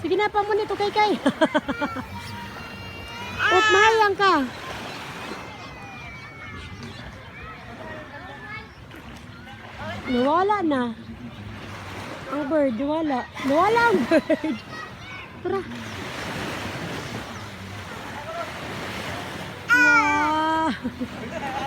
Sige na, pamunit ito kay. Up, mahayang ka. Nawala na. Ang bird, nawala. Nawala ang bird. Tara. Wow.